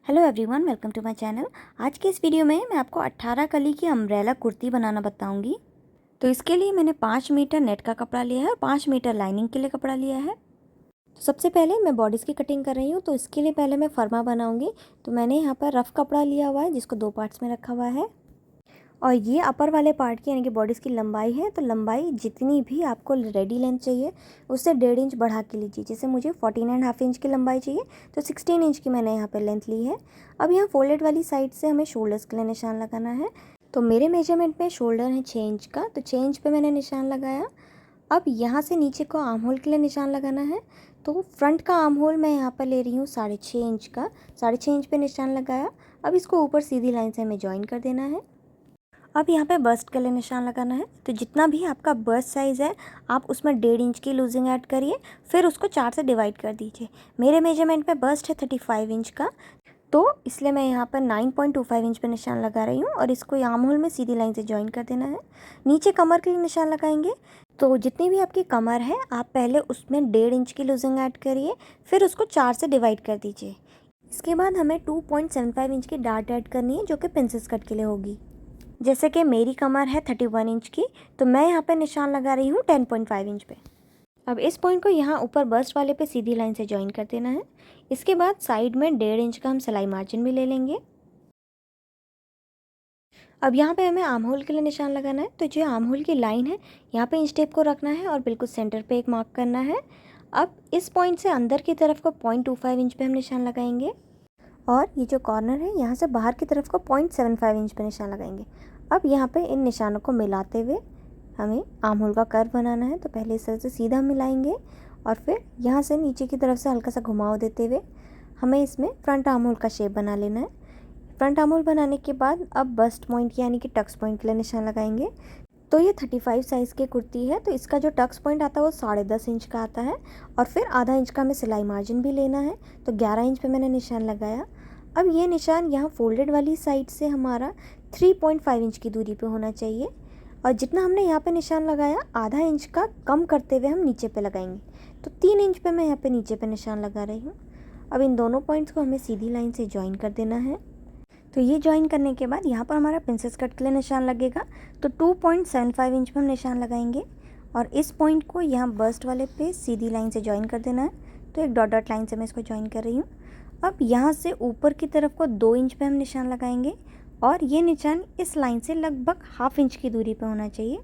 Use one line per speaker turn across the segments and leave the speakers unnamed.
Hello everyone, welcome to my channel. आज के इस वीडियो में मैं आपको 18 कली की अम्ब्रेला कुर्ती बनाना बताऊंगी। तो इसके लिए मैंने 5 मीटर नेट का कपड़ा लिया है और 5 मीटर लाइनिंग के लिए कपड़ा लिया है। तो सबसे पहले मैं बॉडीज़ की कटिंग कर रही हूँ। तो इसके लिए पहले मैं फर्मा बनाऊंगी। तो मैंने यहाँ पर रफ़ कपड़ा लिया हुआ है जिसको 2 पार्ट्स में रखा हुआ है। और ये अपर वाले पार्ट की यानी कि बॉडीज़ की लंबाई है। तो लंबाई जितनी भी आपको रेडी लेंथ चाहिए उससे 1.5 इंच बढ़ा के लीजिए। जैसे मुझे 14.5 इंच की लंबाई चाहिए तो 16 इंच की मैंने यहाँ पर लेंथ ली है। अब यहाँ फोल्डेड वाली साइड से हमें शोल्डर्स के लिए निशान लगाना है। तो मेरे मेजरमेंट में शोल्डर है 6 इंच का, तो 6 इंच पर मैंने निशान लगाया। अब यहाँ से नीचे को आर्म होल के लिए निशान लगाना है। तो फ्रंट का आर्म होल मैं यहाँ पर ले रही हूँ 6.5 इंच का। 6.5 इंच पे निशान लगाया। अब इसको ऊपर सीधी लाइन से हमें ज्वाइन कर देना है। अब यहाँ पे बस्ट के लिए निशान लगाना है। तो जितना भी आपका बस्ट साइज़ है आप उसमें 1.5 इंच की लूजिंग ऐड करिए, फिर उसको 4 से डिवाइड कर दीजिए। मेरे मेजरमेंट में बस्ट है 35 इंच का, तो इसलिए मैं यहाँ पर 9.25 इंच पे निशान लगा रही हूँ और इसको आर्म होल में सीधी लाइन से ज्वाइन कर देना है। नीचे कमर के लिए निशान लगाएंगे। तो जितनी भी आपकी कमर है आप पहले उसमें 1.5 इंच की लूजिंग ऐड करिए, फिर उसको 4 से डिवाइड कर दीजिए। इसके बाद हमें 2.75 इंच की डार्ट ऐड करनी है जो कि प्रिंसेस कट के लिए होगी। जैसे कि मेरी कमर है 31 इंच की, तो मैं यहाँ पे निशान लगा रही हूँ 10.5 इंच पे। अब इस पॉइंट को यहाँ ऊपर बस्ट वाले पे सीधी लाइन से ज्वाइन कर देना है। इसके बाद साइड में 1.5 इंच का हम सिलाई मार्जिन भी ले लेंगे। अब यहाँ पे हमें आर्म होल के लिए निशान लगाना है। तो जो आर्म होल की लाइन है यहाँ पे इंच टेप को रखना है और बिल्कुल सेंटर पे एक मार्क करना है। अब इस पॉइंट से अंदर की तरफ को 0.25 इंच पे हम निशान लगाएंगे और ये जो कॉर्नर है यहाँ से बाहर की तरफ को 0.75 इंच पे निशान लगाएंगे। अब यहाँ पे इन निशानों को मिलाते हुए हमें आर्म होल का कर्व बनाना है। तो पहले इस तरह से सीधा मिलाएंगे और फिर यहाँ से नीचे की तरफ से हल्का सा घुमाव देते हुए हमें इसमें फ्रंट आर्म होल का शेप बना लेना है। फ्रंट आर्म होल बनाने के बाद अब बस्ट पॉइंट यानी कि टक्स पॉइंट के लिए निशान लगाएंगे। तो ये 35 साइज़ की कुर्ती है, तो इसका जो टक्स पॉइंट आता है वो 10.5 इंच का आता है और फिर आधा इंच का हमें सिलाई मार्जिन भी लेना है। तो 11 इंच पे मैंने निशान लगाया। अब ये निशान यहाँ फोल्डेड वाली साइड से हमारा 3.5 इंच की दूरी पे होना चाहिए और जितना हमने यहाँ पे निशान लगाया आधा इंच का कम करते हुए हम नीचे पे लगाएंगे। तो 3 इंच पे मैं यहाँ पे नीचे पे निशान लगा रही हूँ। अब इन दोनों पॉइंट्स को हमें सीधी लाइन से ज्वाइन कर देना है। तो ये ज्वाइन करने के बाद यहाँ पर हमारा प्रिंसेस कट के लिए निशान लगेगा। तो 2.75 इंच पे हम निशान लगाएंगे और इस पॉइंट को यहाँ बस्ट वाले पे सीधी लाइन से ज्वाइन कर देना है। तो एक डॉट डॉट लाइन से मैं इसको ज्वाइन कर रही हूँ। अब यहाँ से ऊपर की तरफ को 2 इंच पे हम निशान लगाएंगे और ये निशान इस लाइन से लगभग हाफ इंच की दूरी पे होना चाहिए।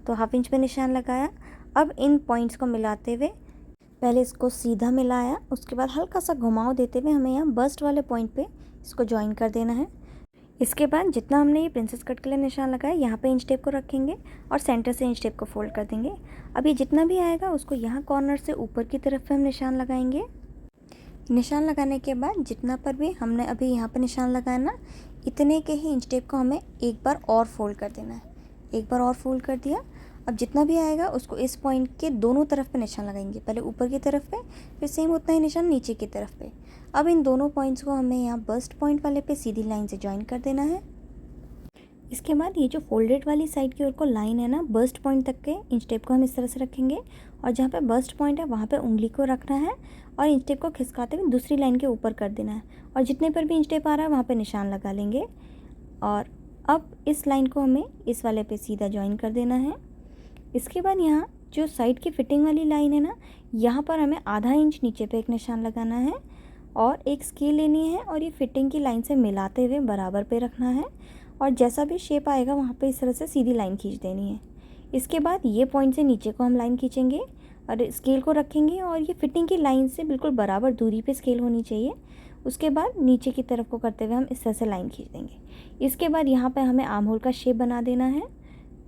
तो हाफ इंच पे निशान लगाया। अब इन पॉइंट्स को मिलाते हुए पहले इसको सीधा मिलाया, उसके बाद हल्का सा घुमाव देते हुए हमें यहाँ बस्ट वाले पॉइंट पे इसको ज्वाइन कर देना है। इसके बाद जितना हमने ये प्रिंसेस कट के लिए निशान लगाया यहाँ पे इंच टेप को रखेंगे और सेंटर से इंच टेप को फोल्ड कर देंगे। अब ये जितना भी आएगा उसको यहाँ कॉर्नर से ऊपर की तरफ पे हम निशान लगाएंगे। निशान लगाने के बाद जितना पर भी हमने अभी यहाँ पर निशान लगाया ना, इतने के ही इंच टेप को हमें एक बार और फोल्ड कर देना है। एक बार और फोल्ड कर दिया। अब जितना भी आएगा उसको इस पॉइंट के दोनों तरफ पे निशान लगाएंगे, पहले ऊपर की तरफ पे फिर सेम उतना ही निशान नीचे की तरफ पे। अब इन दोनों पॉइंट्स को हमें यहाँ बस्ट पॉइंट वाले पे सीधी लाइन से ज्वाइन कर देना है। इसके बाद ये जो फोल्डेड वाली साइड की ओर को लाइन है ना, बस्ट पॉइंट तक के इंच टेप को हम इस तरह से रखेंगे और जहाँ पे बस्ट पॉइंट है वहाँ पे उंगली को रखना है और इंच टेप को खिसकाते हुए दूसरी लाइन के ऊपर कर देना है और जितने पर भी इंच टेप आ रहा है वहाँ पे निशान लगा लेंगे। और अब इस लाइन को हमें इस वाले पे सीधा ज्वाइन कर देना है। इसके बाद यहाँ जो साइड की फिटिंग वाली लाइन है ना, यहाँ पर हमें आधा इंच नीचे पे एक निशान लगाना है और एक स्केल लेनी है और ये फिटिंग की लाइन से मिलाते हुए बराबर पे रखना है और जैसा भी शेप आएगा वहाँ पे इस तरह से सीधी लाइन खींच देनी है। इसके बाद ये पॉइंट से नीचे को हम लाइन खींचेंगे और स्केल को रखेंगे और ये फिटिंग की लाइन से बिल्कुल बराबर दूरी पे स्केल होनी चाहिए। उसके बाद नीचे की तरफ को करते हुए हम इस तरह से लाइन खींच देंगे। इसके बाद यहाँ पे हमें आर्म होल का शेप बना देना है।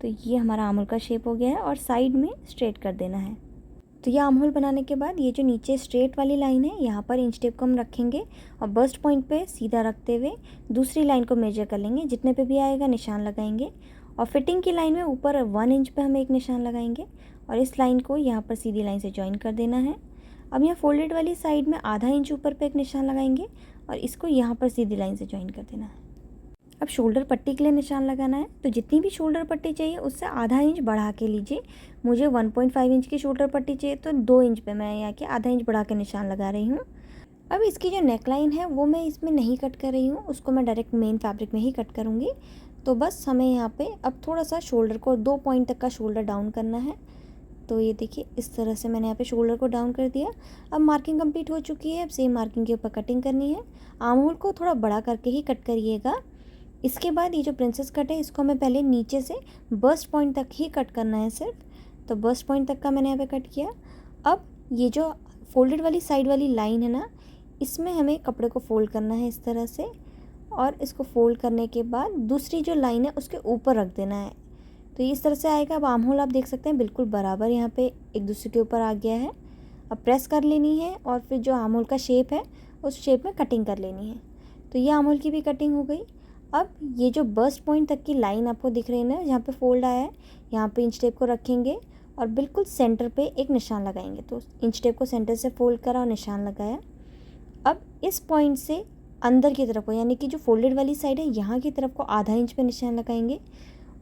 तो ये हमारा आर्म होल का शेप हो गया है और साइड में स्ट्रेट कर देना है। तो ये आर्म होल बनाने के बाद ये जो नीचे स्ट्रेट वाली लाइन है यहाँ पर इंच टेप को हम रखेंगे और बस्ट पॉइंट पे सीधा रखते हुए दूसरी लाइन को मेजर कर लेंगे। जितने पे भी आएगा निशान लगाएंगे और फिटिंग की लाइन में ऊपर 1 इंच पे हम एक निशान लगाएंगे और इस लाइन को यहाँ पर सीधी लाइन से ज्वाइन कर देना है। अब यहाँ फोल्डेड वाली साइड में आधा इंच ऊपर पे एक निशान लगाएंगे और इसको यहाँ पर सीधी लाइन से ज्वाइन कर देना है। अब शोल्डर पट्टी के लिए निशान लगाना है। तो जितनी भी शोल्डर पट्टी चाहिए उससे आधा इंच बढ़ा के लीजिए। मुझे 1.5 इंच की शोल्डर पट्टी चाहिए तो 2 इंच पे मैं यहाँ के आधा इंच बढ़ा के निशान लगा रही हूँ। अब इसकी जो नेकलाइन है वो मैं इसमें नहीं कट कर रही हूँ, उसको मैं डायरेक्ट मेन फैब्रिक में ही कट करूँगी। तो बस हमें यहाँ पे अब थोड़ा सा शोल्डर को 2 पॉइंट तक का शोल्डर डाउन करना है। तो ये देखिए इस तरह से मैंने यहाँ पे शोल्डर को डाउन कर दिया। अब मार्किंग कंप्लीट हो चुकी है। अब सेम मार्किंग के ऊपर कटिंग करनी है। आर्म होल को थोड़ा बड़ा करके ही कट करिएगा। इसके बाद ये जो प्रिंसेस कट है इसको हमें पहले नीचे से बस्ट पॉइंट तक ही कट करना है सिर्फ। तो बस्ट पॉइंट तक का मैंने यहाँ पे कट किया। अब ये जो फोल्डेड वाली साइड वाली लाइन है ना, इसमें हमें कपड़े को फोल्ड करना है इस तरह से, और इसको फोल्ड करने के बाद दूसरी जो लाइन है उसके ऊपर रख देना है। तो इस तरह से आएगा। अब आर्म होल आप देख सकते हैं बिल्कुल बराबर यहाँ पे एक दूसरे के ऊपर आ गया है। अब प्रेस कर लेनी है और फिर जो आर्म होल का शेप है उस शेप में कटिंग कर लेनी है। तो ये आर्म होल की भी कटिंग हो गई। अब ये जो बस्ट पॉइंट तक की लाइन आपको दिख रही है ना, जहाँ पे फोल्ड आया है, यहाँ पे इंच टेप को रखेंगे और बिल्कुल सेंटर पे एक निशान लगाएंगे। तो इंच टेप को सेंटर से फोल्ड करा और निशान लगाया। अब इस पॉइंट से अंदर की तरफ को, यानी कि जो फोल्डेड वाली साइड है यहाँ की तरफ को आधा इंच पे निशान लगाएंगे,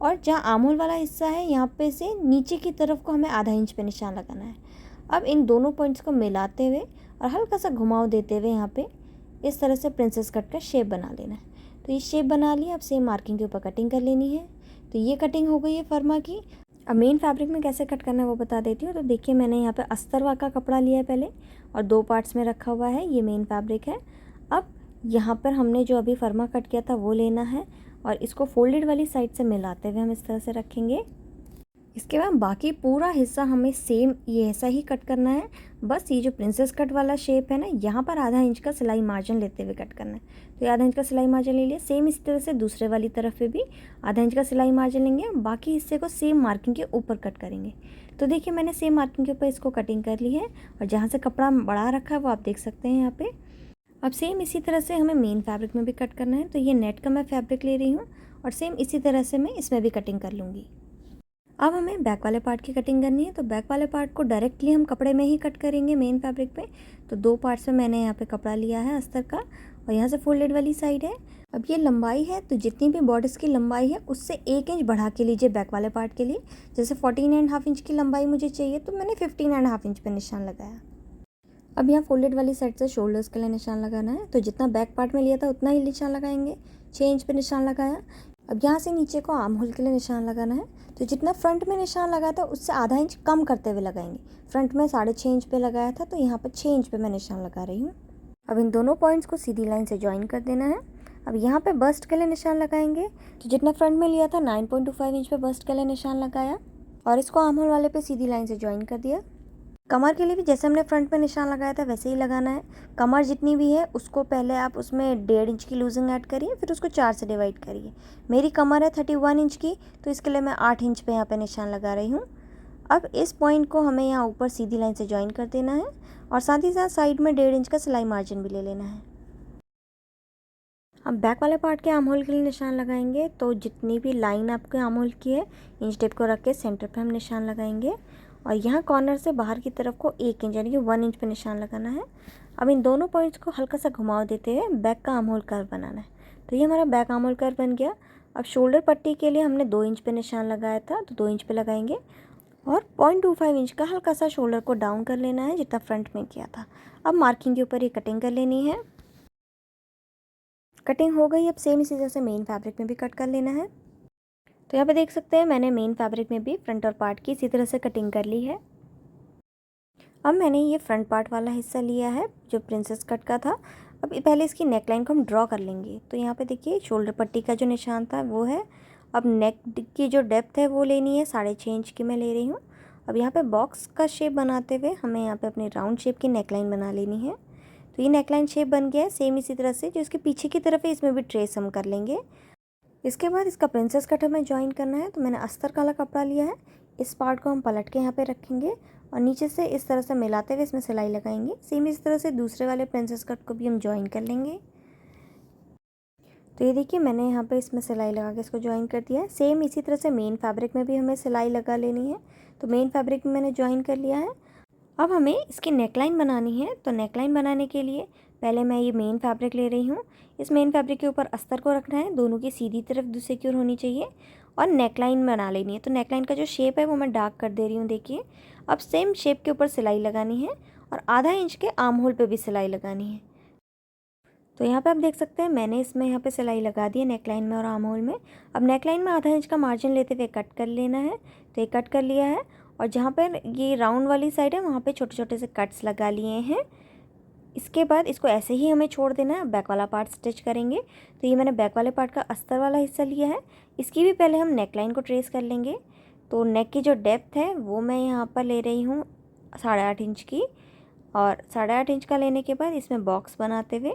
और जहाँ आर्म होल वाला हिस्सा है यहाँ पे से नीचे की तरफ को हमें आधा इंच पे निशान लगाना है। अब इन दोनों पॉइंट्स को मिलाते हुए और हल्का सा घुमाव देते हुए यहाँ पे इस तरह से प्रिंसेस कट का शेप बना लेना है। तो ये शेप बना लिया। अब सेम मार्किंग के ऊपर कटिंग कर लेनी है। तो ये कटिंग हो गई है फर्मा की। अब मेन फैब्रिक में कैसे कट करना है वो बता देती हूँ। तो देखिए मैंने यहाँ पे अस्तर का कपड़ा लिया है पहले और 2 पार्ट्स में रखा हुआ है। ये मेन फैब्रिक है। अब यहाँ पर हमने जो अभी फर्मा कट किया था वो लेना है और इसको फोल्डेड वाली साइड से मिलाते हुए हम इस तरह से रखेंगे। इसके बाद बाकी पूरा हिस्सा हमें सेम ये ऐसा ही कट करना है। बस ये जो प्रिंसेस कट वाला शेप है ना, यहाँ पर आधा इंच का सिलाई मार्जिन लेते हुए कट करना है। तो ये आधा इंच का सिलाई मार्जिन ले लिया। सेम इसी तरह से दूसरे वाली तरफ पे भी आधा इंच का सिलाई मार्जिन लेंगे। बाकी हिस्से को सेम मार्किंग के ऊपर कट करेंगे। तो देखिए मैंने सेम मार्किंग के ऊपर इसको कटिंग कर ली है और जहाँ से कपड़ा बढ़ा रखा है वो आप देख सकते हैं यहाँ पे। अब सेम इसी तरह से हमें मेन फैब्रिक में भी कट करना है। तो ये नेट का मैं फैब्रिक ले रही हूँ और सेम इसी तरह से मैं इसमें भी कटिंग कर लूँगी। अब हमें बैक वाले पार्ट की कटिंग करनी है। तो बैक वाले पार्ट को डायरेक्टली हम कपड़े में ही कट करेंगे मेन फैब्रिक पे। तो 2 पार्ट्स में मैंने यहाँ पे कपड़ा लिया है अस्तर का और यहाँ से फोल्डेड वाली साइड है। अब ये लंबाई है, तो जितनी भी बॉर्डर्स की लंबाई है उससे 1 इंच बढ़ा के लीजिए बैक वाले पार्ट के लिए। जैसे 14.5 इंच की लंबाई मुझे चाहिए तो मैंने 15.5 इंच पर निशान लगाया। अब यहाँ फोल्डेड वाली साइड से शोल्डर्स के लिए निशान लगाना है। तो जितना बैक पार्ट में लिया था उतना ही निशान लगाएंगे। 6 इंच पे निशान लगाया। अब यहाँ से नीचे को आर्म होल के लिए निशान लगाना है। तो जितना फ्रंट में निशान लगाया था उससे आधा इंच कम करते हुए लगाएंगे। फ्रंट में 6.5 इंच पे लगाया था, तो यहाँ पर 6 इंच पे मैं निशान लगा रही हूँ। अब इन दोनों पॉइंट्स को सीधी लाइन से ज्वाइन कर देना है। अब यहाँ पे बस्ट के लिए निशान लगाएंगे। तो जितना फ्रंट में लिया था 9.25 इंच पे बस्ट के लिए निशान लगाया और इसको आर्म होल वाले पे सीधी लाइन से ज्वाइन कर दिया। कमर के लिए भी जैसे हमने फ्रंट पे निशान लगाया था वैसे ही लगाना है। कमर जितनी भी है उसको पहले आप उसमें 1.5 इंच की लूजिंग ऐड करिए, फिर उसको 4 से डिवाइड करिए। मेरी कमर है 31 इंच की, तो इसके लिए मैं 8 इंच पे यहाँ पे निशान लगा रही हूँ। अब इस पॉइंट को हमें यहाँ ऊपर सीधी लाइन से ज्वाइन कर देना है और साथ ही साथ साइड में 1.5 इंच का सिलाई मार्जिन भी ले लेना है। अब बैक वाले पार्ट के आर्म होल के लिए निशान लगाएंगे। तो जितनी भी लाइन आपके आर्म होल की है इंच टेप को रख के सेंटर पे हम निशान लगाएंगे और यहाँ कॉर्नर से बाहर की तरफ को 1 इंच यानी कि 1 इंच पे निशान लगाना है। अब इन दोनों पॉइंट्स को हल्का सा घुमाव देते हुए बैक का आर्म होल कर्व बनाना है। तो ये हमारा बैक आर्म होल कर्व बन गया। अब शोल्डर पट्टी के लिए हमने 2 इंच पे निशान लगाया था, तो 2 इंच पे लगाएंगे और 0.25 इंच का हल्का सा शोल्डर को डाउन कर लेना है जितना फ्रंट में किया था। अब मार्किंग के ऊपर ये कटिंग कर लेनी है। कटिंग हो गई। अब सेम इसी तरह से मेन फैब्रिक में भी कट कर लेना है। तो यहाँ पे देख सकते हैं मैंने मेन फैब्रिक में भी फ्रंट और पार्ट की इसी तरह से कटिंग कर ली है। अब मैंने ये फ्रंट पार्ट वाला हिस्सा लिया है जो प्रिंसेस कट का था। अब पहले इसकी नेक लाइन को हम ड्रॉ कर लेंगे। तो यहाँ पे देखिए शोल्डर पट्टी का जो निशान था वो है। अब नेक की जो डेप्थ है वो लेनी है 6.5 इंच की मैं ले रही हूँ। अब यहाँ पे बॉक्स का शेप बनाते हुए हमें यहाँ पे अपनी राउंड शेप की नेक लाइन बना लेनी है। तो ये नेकलाइन शेप बन गया है। सेम इसी तरह से जो इसके पीछे की तरफ है इसमें भी ट्रेस हम कर लेंगे। इसके बाद इसका प्रिंसेस कट हमें ज्वाइन करना है। तो मैंने अस्तर काला कपड़ा लिया है। इस पार्ट को हम पलट के यहाँ पे रखेंगे और नीचे से इस तरह से मिलाते हुए इसमें सिलाई लगाएंगे। सेम इस तरह से दूसरे वाले प्रिंसेस कट को भी हम ज्वाइन कर लेंगे। तो ये देखिए मैंने यहाँ पे इसमें सिलाई लगा के इसको ज्वाइन कर दिया है। सेम इसी तरह से मेन फैब्रिक में भी हमें सिलाई लगा लेनी है। तो मेन फैब्रिक में मैंने ज्वाइन कर लिया है। अब हमें इसकी नेकलाइन बनानी है। तो नेकलाइन बनाने के लिए पहले मैं ये मेन फैब्रिक ले रही हूँ। इस मेन फैब्रिक के ऊपर अस्तर को रखना है, दोनों की सीधी तरफ दूसरे की ओर होनी चाहिए और नेकलाइन बना लेनी है। तो नेकलाइन का जो शेप है वो मैं डार्क कर दे रही हूँ। देखिए अब सेम शेप के ऊपर सिलाई लगानी है और आधा इंच के आर्म होल पे भी सिलाई लगानी है। तो यहाँ पे आप देख सकते हैं मैंने इसमें यहाँ पे सिलाई लगा दी है नेकलाइन में और आर्म होल में। अब नेकलाइन में आधा इंच का मार्जिन लेते हुए कट कर लेना है। तो ये कट कर लिया है और जहाँ पर ये राउंड वाली साइड है वहाँ पे छोटे छोटे से कट्स लगा लिए हैं। इसके बाद इसको ऐसे ही हमें छोड़ देना है, बैक वाला पार्ट स्टिच करेंगे। तो ये मैंने बैक वाले पार्ट का अस्तर वाला हिस्सा लिया है। इसकी भी पहले हम नेकलाइन को ट्रेस कर लेंगे। तो नेक की जो डेप्थ है वो मैं यहाँ पर ले रही हूँ 8.5 इंच की, और 8.5 इंच का लेने के बाद इसमें बॉक्स बनाते हुए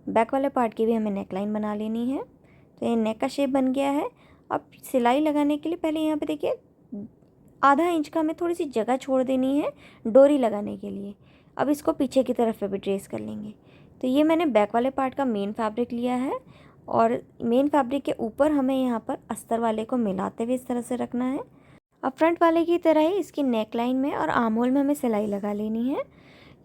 बैक वाले पार्ट की भी हमें नेकलाइन बना लेनी है। तो ये नेक का शेप बन गया है। अब सिलाई लगाने के लिए पहले यहाँ पे देखिए आधा इंच का हमें थोड़ी सी जगह छोड़ देनी है डोरी लगाने के लिए। अब इसको पीछे की तरफ पे भी ट्रेस कर लेंगे। तो ये मैंने बैक वाले पार्ट का मेन फैब्रिक लिया है और मेन फैब्रिक के ऊपर हमें यहाँ पर अस्तर वाले को मिलाते हुए इस तरह से रखना है। अब फ्रंट वाले की तरह ही इसकी नेकलाइन में और आर्म होल में हमें सिलाई लगा लेनी है।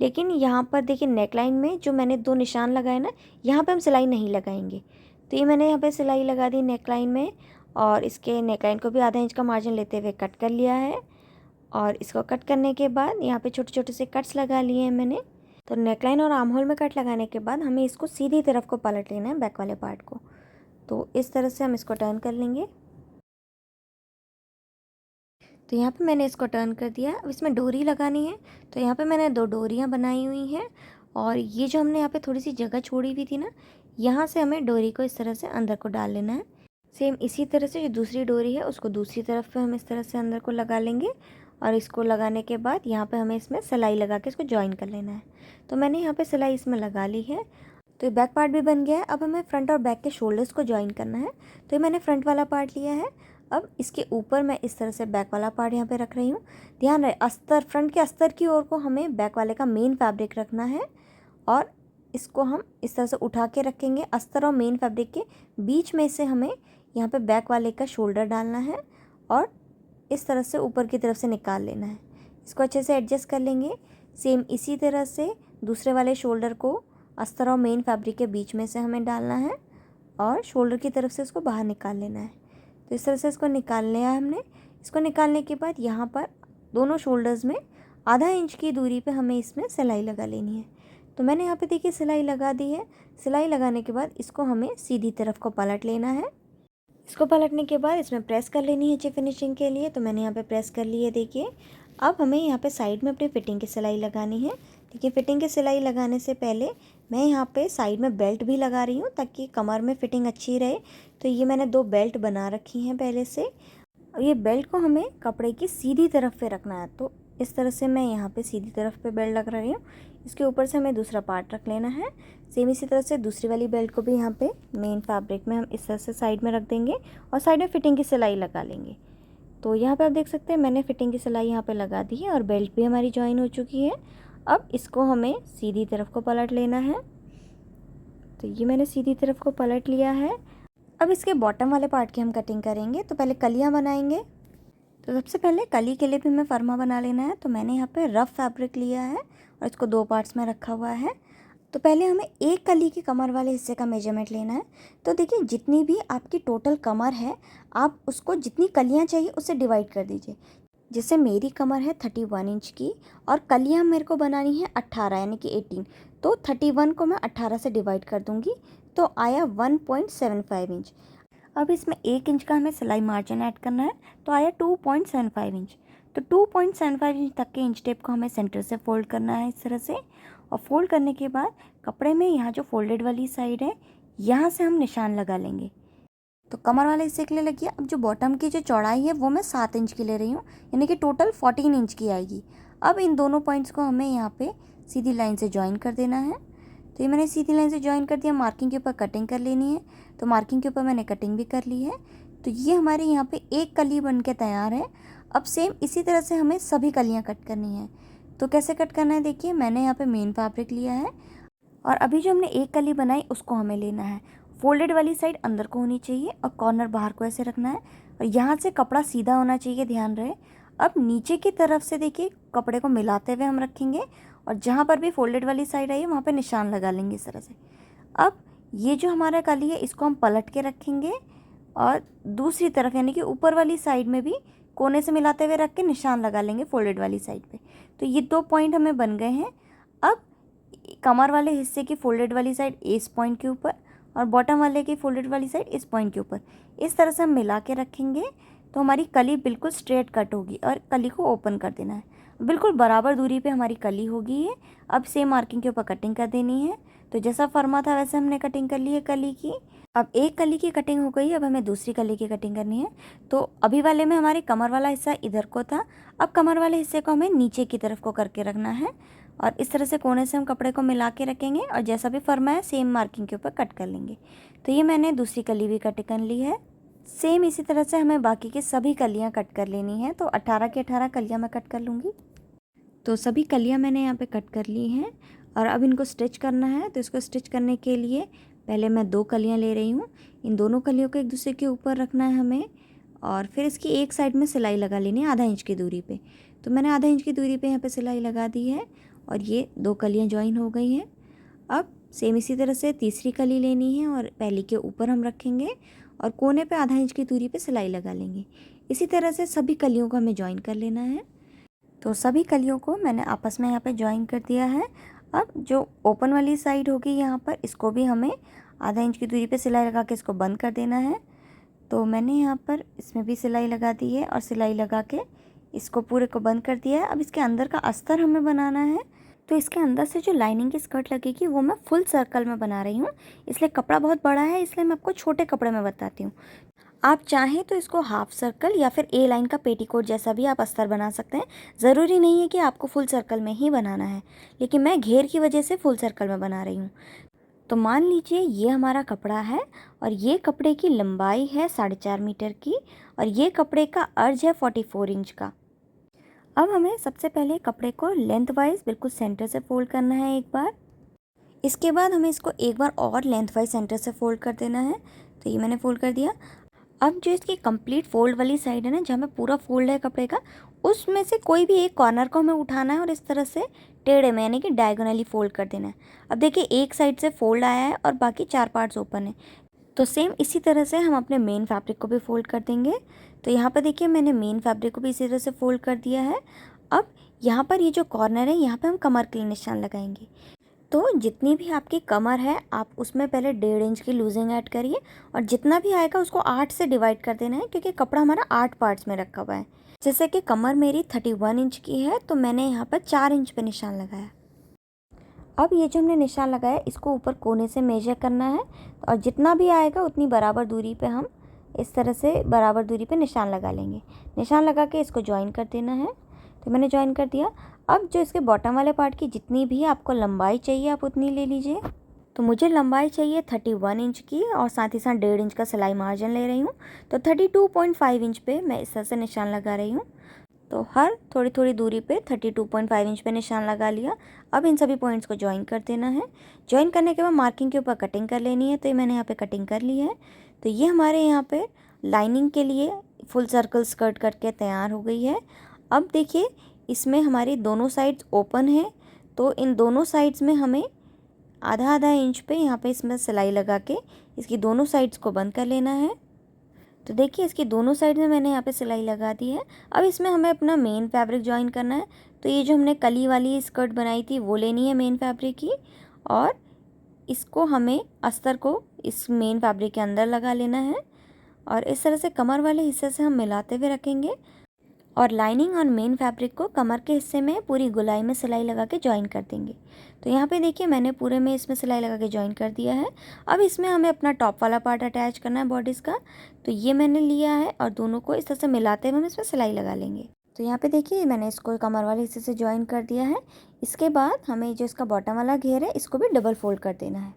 लेकिन यहाँ पर देखिए नेकलाइन में जो मैंने 2 निशान लगाए ना, यहाँ पे हम सिलाई नहीं लगाएंगे। तो ये मैंने यहाँ पे सिलाई लगा दी नेकलाइन में और इसके नेकलाइन को भी आधा इंच का मार्जिन लेते हुए कट कर लिया है। और इसको कट करने के बाद यहाँ पे छोटे छोटे से कट्स लगा लिए हैं मैंने। तो नेकलाइन और आर्म होल में कट लगाने के बाद हमें इसको सीधी तरफ को पलट लेना है, बैक वाले पार्ट को। तो इस तरह से हम इसको टर्न कर लेंगे। तो यहाँ पे मैंने इसको टर्न कर दिया। अब इसमें डोरी लगानी है। तो यहाँ पे मैंने 2 डोरियाँ बनाई हुई हैं और ये जो हमने यहाँ पे थोड़ी सी जगह छोड़ी हुई थी ना, यहाँ से हमें डोरी को इस तरह से अंदर को डाल लेना है। सेम इसी तरह से जो दूसरी डोरी है उसको दूसरी तरफ पे हम इस तरह से अंदर को लगा लेंगे और इसको लगाने के बाद यहाँ पे हमें इसमें सिलाई लगा के इसको जॉइन कर लेना है। तो मैंने यहाँ पे सिलाई इसमें लगा ली है। तो ये बैक पार्ट भी बन गया है। अब हमें फ्रंट और बैक के शोल्डर्स को जॉइन करना है। तो ये मैंने फ्रंट वाला पार्ट लिया है। अब इसके ऊपर मैं इस तरह से बैक वाला पार्ट यहाँ पे रख रही हूँ। ध्यान रहे अस्तर, फ्रंट के अस्तर की ओर को हमें बैक वाले का मेन फैब्रिक रखना है और इसको हम इस तरह से उठा के रखेंगे। अस्तर और मेन फैब्रिक के बीच में से हमें यहाँ पे बैक वाले का शोल्डर डालना है और इस तरह से ऊपर की तरफ से निकाल लेना है। इसको अच्छे से एडजस्ट कर लेंगे। सेम इसी तरह से दूसरे वाले शोल्डर को अस्तर और मेन फैब्रिक के बीच में से हमें डालना है और शोल्डर की तरफ से इसको बाहर निकाल लेना है। तो इस तरह से इसको निकाल लिया हमने। इसको निकालने के बाद यहाँ पर दोनों शोल्डर्स में आधा इंच की दूरी पे हमें इसमें सिलाई लगा लेनी है। तो मैंने यहाँ पे देखिए सिलाई लगा दी है। सिलाई लगाने के बाद इसको हमें सीधी तरफ को पलट लेना है। इसको पलटने के बाद इसमें प्रेस कर लेनी है अच्छी फिनिशिंग के लिए। तो मैंने यहाँ पे प्रेस कर ली है देखिए। अब हमें यहाँ पे साइड में अपनी फिटिंग की सिलाई लगानी है। देखिए फिटिंग की सिलाई लगाने से पहले मैं यहाँ पे साइड में बेल्ट भी लगा रही हूँ ताकि कमर में फिटिंग अच्छी रहे। तो ये मैंने 2 बेल्ट बना रखी हैं पहले से। अब ये बेल्ट को हमें कपड़े की सीधी तरफ पे रखना है। तो इस तरह से मैं यहाँ पे सीधी तरफ पे बेल्ट लग रही हूँ। इसके ऊपर से हमें दूसरा पार्ट रख लेना है। सेम इसी तरह से दूसरी वाली बेल्ट को भी यहाँ पे मेन फैब्रिक में हम इस तरह से साइड में रख देंगे और साइड में फिटिंग की सिलाई लगा लेंगे। तो यहाँ पे आप देख सकते हैं मैंने फिटिंग की सिलाई यहाँ पे लगा दी है और बेल्ट भी हमारी ज्वाइन हो चुकी है। अब इसको हमें सीधी तरफ को पलट लेना है। तो ये मैंने सीधी तरफ को पलट लिया है। अब इसके बॉटम वाले पार्ट की हम कटिंग करेंगे। तो पहले कलियाँ बनाएंगे। तो सबसे पहले कली के लिए भी हमें फरमा बना लेना है। तो मैंने यहाँ पे रफ़ फैब्रिक लिया है और इसको 2 पार्ट्स में रखा हुआ है। तो पहले हमें एक कली की कमर वाले हिस्से का मेजरमेंट लेना है। तो देखिए जितनी भी आपकी टोटल कमर है आप उसको जितनी कलियाँ चाहिए उससे डिवाइड कर दीजिए। जैसे मेरी कमर है 31 इंच की और कलियाँ मेरे को बनानी है 18 यानी कि 18। तो 31 को मैं 18 से डिवाइड कर दूँगी तो आया 1.75 इंच। अब इसमें 1 इंच का हमें सिलाई मार्जिन ऐड करना है तो आया 2.75 इंच। तो 2.75 इंच तक के इंच टेप को हमें सेंटर से फोल्ड करना है इस तरह से। और फोल्ड करने के बाद कपड़े में यहाँ जो फोल्डेड वाली साइड है यहाँ से हम निशान लगा लेंगे। तो कमर वाले हिस्से के लिए लगी है। अब जो बॉटम की जो चौड़ाई है वो मैं 7 इंच की ले रही हूँ यानी कि टोटल 14 इंच की आएगी। अब इन दोनों पॉइंट्स को हमें यहाँ पे सीधी लाइन से ज्वाइन कर देना है। तो ये मैंने सीधी लाइन से ज्वाइन कर दिया। मार्किंग के ऊपर कटिंग कर लेनी है। तो मार्किंग के ऊपर मैंने कटिंग भी कर ली है। तो ये हमारे यहाँ पे एक कली बन के तैयार है। अब सेम इसी तरह से हमें सभी कलियाँ कट करनी है। तो कैसे कट करना है देखिए, मैंने यहाँ पे मेन फैब्रिक लिया है और अभी जो हमने एक कली बनाई उसको हमें लेना है। फोल्डेड वाली साइड अंदर को होनी चाहिए और कॉर्नर बाहर को ऐसे रखना है और यहाँ से कपड़ा सीधा होना चाहिए, ध्यान रहे। अब नीचे की तरफ से देखिए कपड़े को मिलाते हुए हम रखेंगे और जहाँ पर भी फोल्डेड वाली साइड आई है वहाँ पे निशान लगा लेंगे इस तरह से। अब ये जो हमारा कली है इसको हम पलट के रखेंगे और दूसरी तरफ यानी कि ऊपर वाली साइड में भी कोने से मिलाते हुए रख के निशान लगा लेंगे फोल्डेड वाली साइड पे। तो ये 2 पॉइंट हमें बन गए हैं। अब कमर वाले हिस्से की फोल्डेड वाली साइड इस पॉइंट के ऊपर और बॉटम वाले की फोल्डेड वाली साइड इस पॉइंट के ऊपर इस तरह से हम मिला के रखेंगे तो हमारी कली बिल्कुल स्ट्रेट कट होगी और कली को ओपन कर देना है। बिल्कुल बराबर दूरी पे हमारी कली होगी है। अब सेम मार्किंग के ऊपर कटिंग कर देनी है। तो जैसा फरमा था वैसे हमने कटिंग कर ली है कली की। अब एक कली की कटिंग हो गई, अब हमें दूसरी कली की कटिंग करनी है। तो अभी वाले में हमारे कमर वाला हिस्सा इधर को था, अब कमर वाले हिस्से को हमें नीचे की तरफ को करके रखना है और इस तरह से कोने से हम कपड़े को मिला के रखेंगे और जैसा भी फरमा है सेम मार्किंग के ऊपर कट कर लेंगे। तो ये मैंने दूसरी कली भी कट कर ली है। सेम इसी तरह से हमें बाकी की सभी कलियाँ कट कर लेनी है। तो 18 की 18 कलियाँ मैं कट कर लूँगी। तो सभी कलियाँ मैंने यहाँ पे कट कर ली हैं और अब इनको स्टिच करना है। तो इसको स्टिच करने के लिए पहले मैं 2 कलियाँ ले रही हूँ। इन दोनों कलियों को एक दूसरे के ऊपर रखना है हमें और फिर इसकी एक साइड में सिलाई लगा लेनी है आधा इंच की दूरी पे। तो मैंने आधा इंच की दूरी पे यहाँ पे सिलाई लगा दी है और ये 2 कलियाँ ज्वाइन हो गई हैं। अब सेम इसी तरह से तीसरी कली लेनी है और पहली के ऊपर हम रखेंगे और कोने पे आधा इंच की दूरी पे सिलाई लगा लेंगे। इसी तरह से सभी कलियों को हमें ज्वाइन कर लेना है। तो सभी कलियों को मैंने आपस में यहाँ पे ज्वाइन कर दिया है। अब जो ओपन वाली साइड होगी यहाँ पर इसको भी हमें आधा इंच की दूरी पे सिलाई लगा के इसको बंद कर देना है। तो मैंने यहाँ पर इसमें भी सिलाई लगा दी है और सिलाई लगा के इसको पूरे को बंद कर दिया है। अब इसके अंदर का अस्तर हमें बनाना है। तो इसके अंदर से जो लाइनिंग की स्कर्ट लगेगी वो मैं फुल सर्कल में बना रही हूँ, इसलिए कपड़ा बहुत बड़ा है, इसलिए मैं आपको छोटे कपड़े में बताती हूँ। आप चाहें तो इसको हाफ सर्कल या फिर ए लाइन का पेटीकोट जैसा भी आप अस्तर बना सकते हैं। ज़रूरी नहीं है कि आपको फुल सर्कल में ही बनाना है, लेकिन मैं घेर की वजह से फुल सर्कल में बना रही हूँ। तो मान लीजिए ये हमारा कपड़ा है और ये कपड़े की लंबाई है 4.5 मीटर की और ये कपड़े का अर्ज है 44 इंच का। अब हमें सबसे पहले कपड़े को लेंथ वाइज बिल्कुल सेंटर से फोल्ड करना है एक बार। इसके बाद हमें इसको एक बार और लेंथ वाइज सेंटर से फोल्ड कर देना है। तो ये मैंने फोल्ड कर दिया। अब जो इसकी कंप्लीट फोल्ड वाली साइड है ना, जहाँ में पूरा फोल्ड है कपड़े का, उसमें से कोई भी एक कॉर्नर को हमें उठाना है और इस तरह से टेढ़े में यानी कि डायगोनली फोल्ड कर देना है। अब देखिए एक साइड से फोल्ड आया है और बाकी 4 पार्ट्स ओपन है। तो सेम इसी तरह से हम अपने मेन फैब्रिक को भी फोल्ड कर देंगे। तो यहाँ पर देखिए मैंने मेन फैब्रिक को भी इसी तरह से फोल्ड कर दिया है। अब यहाँ पर ये जो कॉर्नर है यहाँ पे हम कमर के लिए निशान लगाएंगे। तो जितनी भी आपकी कमर है आप उसमें पहले 1.5 इंच की लूजिंग ऐड करिए और जितना भी आएगा उसको 8 से डिवाइड कर देना है, क्योंकि कपड़ा हमारा 8 पार्ट्स में रखा हुआ है। जैसे कि कमर मेरी 31 इंच की है तो मैंने यहाँ पर 4 इंच पे निशान लगाया। अब ये जो हमने निशान लगाया इसको ऊपर कोने से मेजर करना है और जितना भी आएगा उतनी बराबर दूरी पे हम इस तरह से बराबर दूरी पे निशान लगा लेंगे। निशान लगा के इसको ज्वाइन कर देना है। तो मैंने ज्वाइन कर दिया। अब जो इसके बॉटम वाले पार्ट की जितनी भी आपको लंबाई चाहिए आप उतनी ले लीजिए। तो मुझे लंबाई चाहिए 31 इंच की और साथ ही साथ 1.5 इंच का सिलाई मार्जिन ले रही हूँ। तो 32.5 इंच पे मैं इस तरह से निशान लगा रही हूँ। तो हर थोड़ी थोड़ी दूरी पे 32.5 इंच पे निशान लगा लिया। अब इन सभी पॉइंट्स को ज्वाइन कर देना है। ज्वाइन करने के बाद मार्किंग के ऊपर कटिंग कर लेनी है। तो ये मैंने यहाँ पे कटिंग कर ली है। तो ये हमारे यहाँ पे लाइनिंग के लिए फुल सर्कल स्कर्ट करके तैयार हो गई है। अब देखिए इसमें हमारी दोनों साइड्स ओपन है, तो इन दोनों साइड्स में हमें आधा आधा इंच पे यहाँ पे इसमें सिलाई लगा के इसकी दोनों साइड्स को बंद कर लेना है। तो देखिए इसकी दोनों साइड में मैंने यहाँ पे सिलाई लगा दी है। अब इसमें हमें अपना मेन फैब्रिक ज्वाइन करना है। तो ये जो हमने कली वाली स्कर्ट बनाई थी वो लेनी है मेन फैब्रिक की और इसको हमें अस्तर को इस मेन फैब्रिक के अंदर लगा लेना है और इस तरह से कमर वाले हिस्से से हम मिलाते हुए रखेंगे और लाइनिंग और मेन फैब्रिक को कमर के हिस्से में पूरी गुलाई में सिलाई लगा के ज्वाइन कर देंगे। तो यहाँ पे देखिए मैंने पूरे में इसमें सिलाई लगा के ज्वाइन कर दिया है। अब इसमें हमें अपना टॉप वाला पार्ट अटैच करना है बॉडीज़ का। तो ये मैंने लिया है और दोनों को इस तरह से मिलाते हुए हम इसमें सिलाई लगा लेंगे। तो यहाँ पे देखिए मैंने इसको कमर वाले हिस्से से ज्वाइन कर दिया है। इसके बाद हमें जो इसका बॉटम वाला घेर है इसको भी डबल फोल्ड कर देना है।